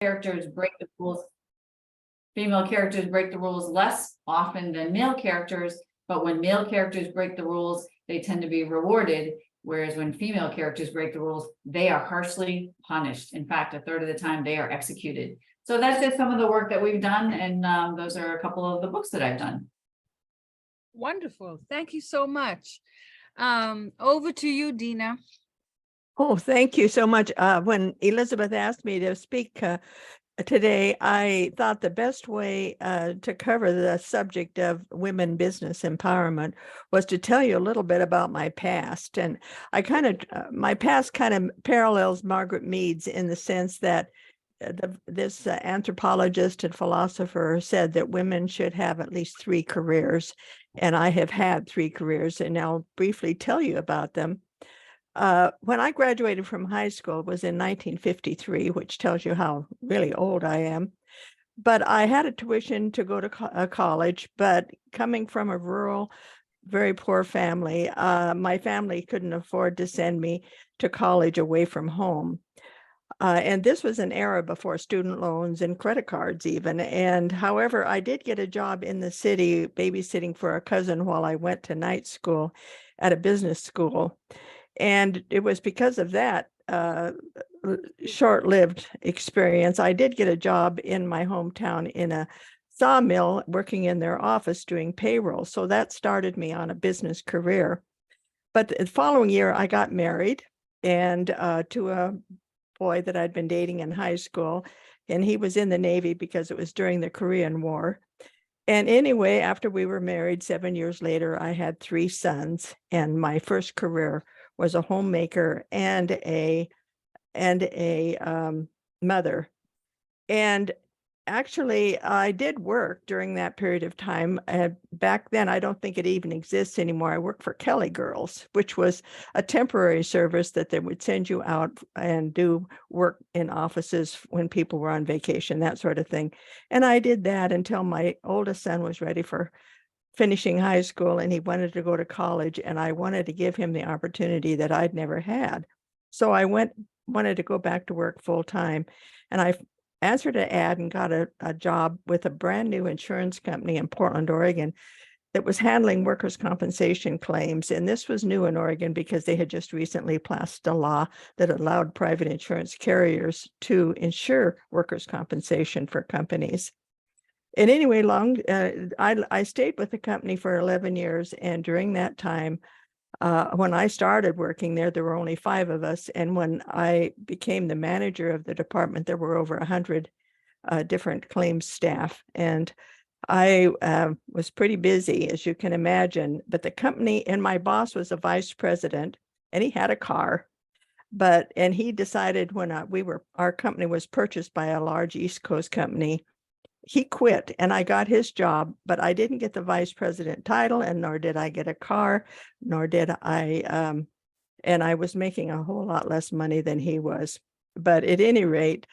characters break the rules. Female characters break the rules less often than male characters, but when male characters break the rules, they tend to be rewarded. Whereas when female characters break the rules, they are harshly punished. In fact, a third of the time they are executed. So that's just some of the work that we've done. And those are a couple of the books that I've done. Wonderful. Thank you so much. Over to you, Deena. Oh, thank you so much. When Elizabeth asked me to speak today, I thought the best way to cover the subject of women business empowerment was to tell you a little bit about my past. And I my past kind of parallels Margaret Mead's in the sense that this anthropologist and philosopher said that women should have at least 3 careers. And I have had 3 careers, and I'll briefly tell you about them. When I graduated from high school, it was in 1953, which tells you how really old I am. But I had a tuition to go to college, but coming from a rural, very poor family, my family couldn't afford to send me to college away from home. And this was an era before student loans and credit cards even. And however, I did get a job in the city babysitting for a cousin while I went to night school at a business school. And it was because of that short-lived experience. I did get a job in my hometown in a sawmill working in their office doing payroll. So that started me on a business career. But the following year, I got married and to a boy that I'd been dating in high school. And he was in the Navy because it was during the Korean War. And anyway, after we were married, 7 years later, I had 3 sons. And my first career was a homemaker and a mother. And actually, I did work during that period of time. Back then, I don't think it even exists anymore. I worked for Kelly Girls, which was a temporary service that they would send you out and do work in offices when people were on vacation, that sort of thing. And I did that until my oldest son was ready for finishing high school and he wanted to go to college, and I wanted to give him the opportunity that I'd never had. So I wanted to go back to work full time, and I answered an ad and got a job with a brand new insurance company in Portland, Oregon that was handling workers' compensation claims. And this was new in Oregon because they had just recently passed a law that allowed private insurance carriers to insure workers' compensation for companies. And anyway, I stayed with the company for 11 years. And during that time, when I started working there, there were only 5 of us. And when I became the manager of the department, there were over 100 different claims staff. And I was pretty busy, as you can imagine. But the company, and my boss was a vice president, and he had a car. And he decided when our company was purchased by a large East Coast company, he quit and I got his job, but I didn't get the vice president title, and nor did I get a car, nor did I, and I was making a whole lot less money than he was. But at any rate,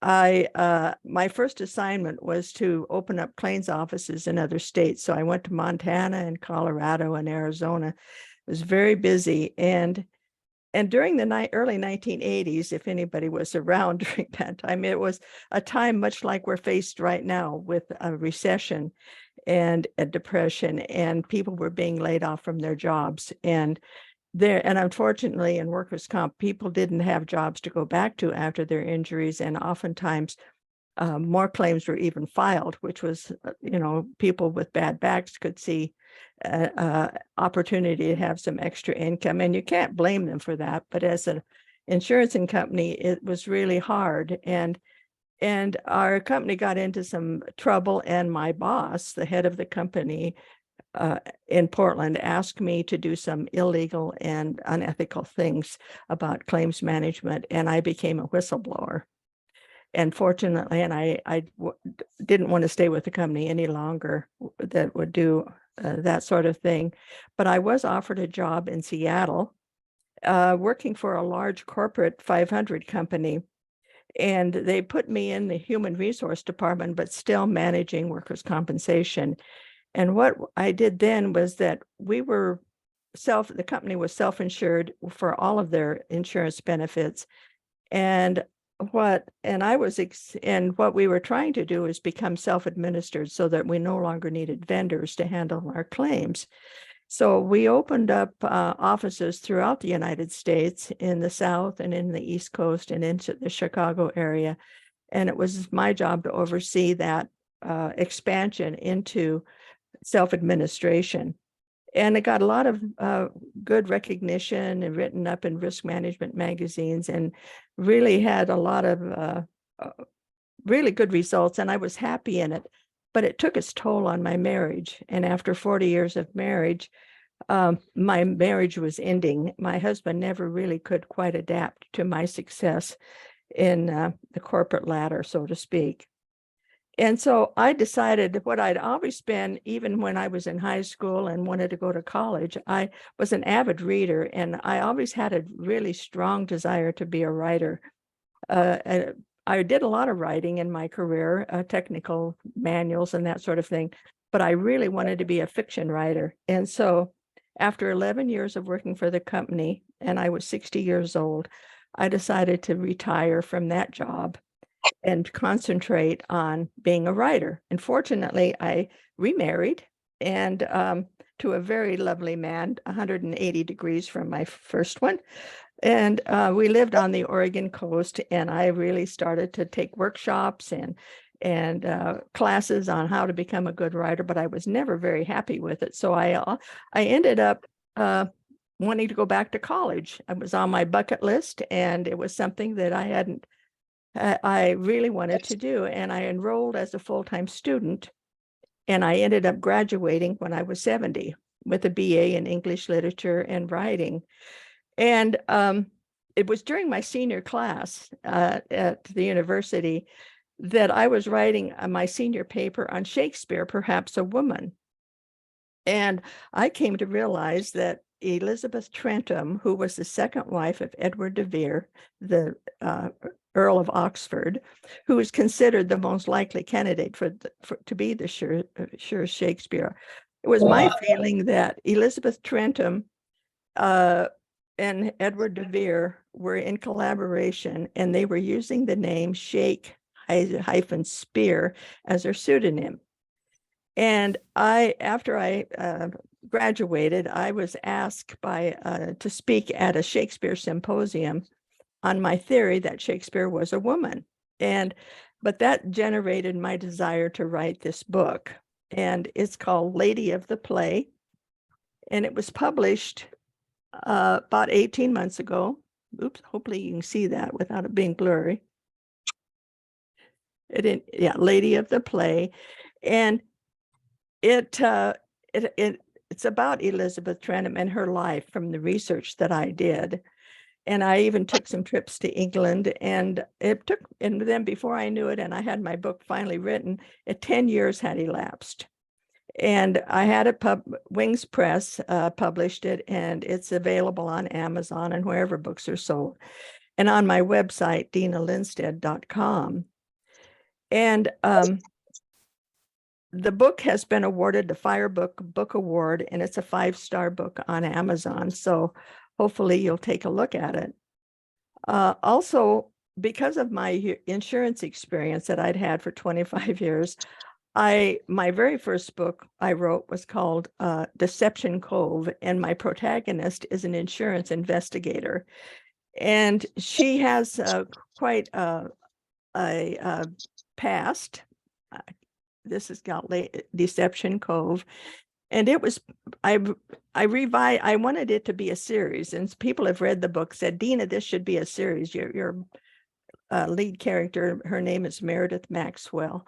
my first assignment was to open up claims offices in other states. So I went to Montana and Colorado and Arizona. It was very busy. And during the early 1980s, if anybody was around during that time, it was a time much like we're faced right now with a recession and a depression, and people were being laid off from their jobs. And unfortunately, in workers' comp, people didn't have jobs to go back to after their injuries, and oftentimes more claims were even filed, which was, people with bad backs could see opportunity to have some extra income, and you can't blame them for that. But as an insurance company, it was really hard, and our company got into some trouble, and my boss, the head of the company in Portland, asked me to do some illegal and unethical things about claims management, and I became a whistleblower. And fortunately, I didn't want to stay with the company any longer that would do that sort of thing. But I was offered a job in Seattle, working for a large corporate 500 company. And they put me in the human resource department, but still managing workers' compensation. And what I did then was that the company was self-insured for all of their insurance benefits. And what we were trying to do is become self-administered so that we no longer needed vendors to handle our claims. So we opened up offices throughout the United States, in the South and in the East Coast and into the Chicago area. And it was my job to oversee that expansion into self-administration. And it got a lot of good recognition and written up in risk management magazines, and really had a lot of really good results. And I was happy in it, but it took its toll on my marriage. And after 40 years of marriage, my marriage was ending. My husband never really could quite adapt to my success in the corporate ladder, so to speak. And so I decided what I'd always been, even when I was in high school and wanted to go to college, I was an avid reader, and I always had a really strong desire to be a writer. I did a lot of writing in my career, technical manuals and that sort of thing, but I really wanted to be a fiction writer. And so after 11 years of working for the company, and I was 60 years old, I decided to retire from that job and concentrate on being a writer. And fortunately, I remarried, and to a very lovely man, 180 degrees from my first one. And we lived on the Oregon coast, and I really started to take workshops and classes on how to become a good writer, but I was never very happy with it. So I ended up wanting to go back to college. It was on my bucket list, and it was something that I really wanted to do. And I enrolled as a full-time student, and I ended up graduating when I was 70 with a BA in English literature and writing. And it was during my senior class at the university that I was writing my senior paper on Shakespeare, Perhaps a Woman. And I came to realize that Elizabeth Trentham, who was the second wife of Edward de Vere, the Earl of Oxford, who was considered the most likely candidate to be the sure Shakespeare. It was my feeling that Elizabeth Trentham and Edward de Vere were in collaboration, and they were using the name Shake-Spear as their pseudonym. And after I graduated, I was asked to speak at a Shakespeare Symposium on my theory that Shakespeare was a woman. But that generated my desire to write this book. And it's called Lady of the Play. And it was published about 18 months ago. Oops, hopefully you can see that without it being blurry. Lady of the Play. And it's about Elizabeth Trentham and her life from the research that I did. And I even took some trips to England, and then before I knew it, and I had my book finally written, 10 years had elapsed. And I had Wings Press published it, and it's available on Amazon and wherever books are sold, and on my website, DeenaLindstedt.com. And the book has been awarded the Firebook Book Award, and it's a 5-star book on Amazon. So hopefully you'll take a look at it. Also, because of my insurance experience that I'd had for 25 years, my very first book I wrote was called Deception Cove, and my protagonist is an insurance investigator. And she has quite a past. This is called Deception Cove. And it was, I wanted it to be a series, and people have read the book, said, Deena, this should be a series. Your lead character, her name is Meredith Maxwell,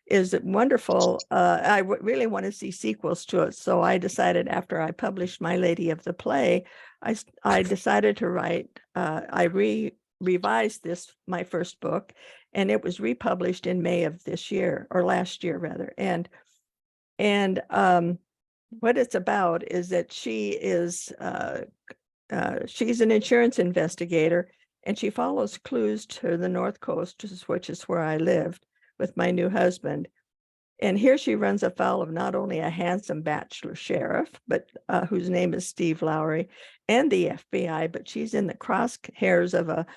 is wonderful. I really want to see sequels to it. So I decided, after I published my Lady of the Play, I decided to write, I revised my first book, and it was republished in May of this year, or last year rather. And what it's about is that she's an insurance investigator, and she follows clues to the North Coast, which is where I lived with my new husband. And here she runs afoul of not only a handsome bachelor sheriff, but whose name is Steve Lowry, and the FBI, but she's in the crosshairs of a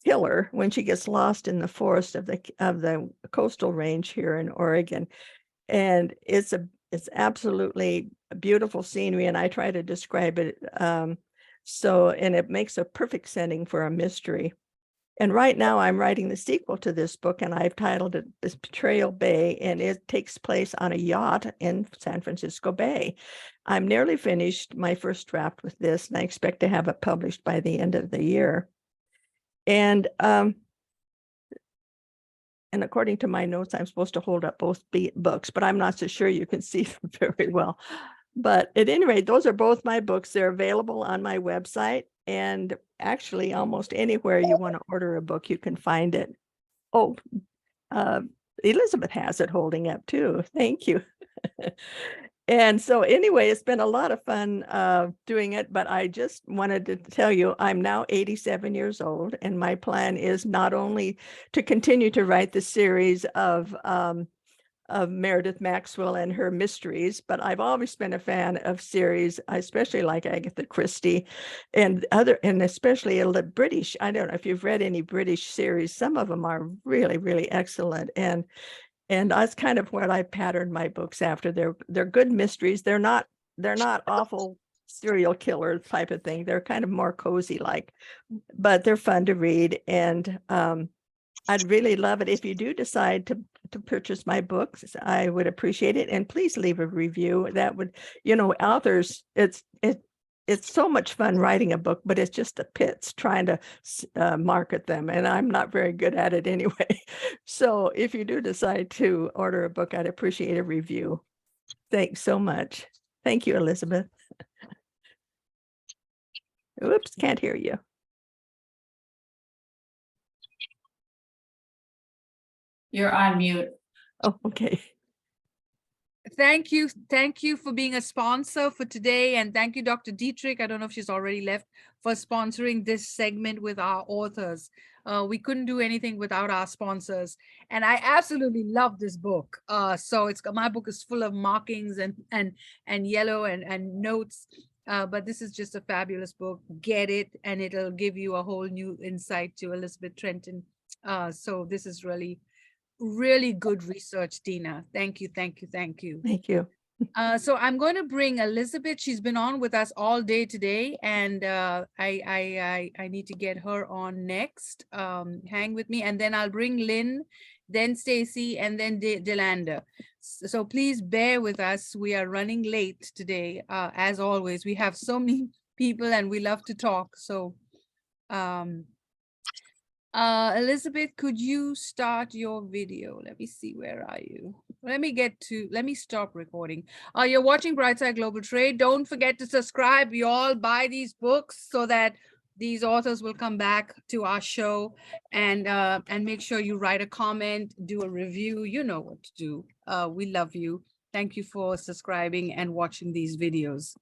killer when she gets lost in the forest of the coastal range here in Oregon. And it's absolutely beautiful scenery, and I try to describe it. And it makes a perfect setting for a mystery. And right now I'm writing the sequel to this book, and I've titled it Betrayal Bay, and it takes place on a yacht in San Francisco Bay. I'm nearly finished my first draft with this, and I expect to have it published by the end of the year. And according to my notes, I'm supposed to hold up both books, but I'm not so sure you can see them very well. But at any rate, those are both my books. They're available on my website, and actually almost anywhere you want to order a book, you can find it. Oh, Elizabeth has it holding up too. Thank you. And so anyway, it's been a lot of fun doing it, but I just wanted to tell you I'm now 87 years old, and my plan is not only to continue to write the series of Meredith Maxwell and her mysteries, but I've always been a fan of series, I especially like Agatha Christie and especially a British. I don't know if you've read any British series. Some of them are really, really excellent. And that's kind of what I patterned my books after. They're good mysteries. They're not awful serial killer type of thing. They're kind of more cozy like, but they're fun to read. And I'd really love it if you do decide to purchase my books. I would appreciate it. And please leave a review. That would, authors, it's so much fun writing a book, but it's just the pits trying to market them. And I'm not very good at it anyway. So if you do decide to order a book, I'd appreciate a review. Thanks so much. Thank you, Elizabeth. Oops, can't hear you. You're on mute. Oh, okay. Thank you. Thank you for being a sponsor for today. And thank you, Dr. Dietrich. I don't know if she's already left, for sponsoring this segment with our authors. We couldn't do anything without our sponsors. And I absolutely love this book. So my book is full of markings and yellow and notes. But this is just a fabulous book. Get it, and it'll give you a whole new insight to Elizabeth Trentham. So this is really good research, Deena. Thank you, thank you, thank you. Thank you. So I'm going to bring Elizabeth. She's been on with us all day today, and I need to get her on next. Hang with me, and then I'll bring Lynn, then Stacy, and then Delanda. So please bear with us. We are running late today, as always. We have so many people, and we love to talk. So Elizabeth, could you start your video? Let me see, where are you? Let me stop recording. You're watching Brightside Global Trade. Don't forget to subscribe. You all buy these books so that these authors will come back to our show, and make sure you write a comment, do a review. You know what to do. We love you. Thank you for subscribing and watching these videos.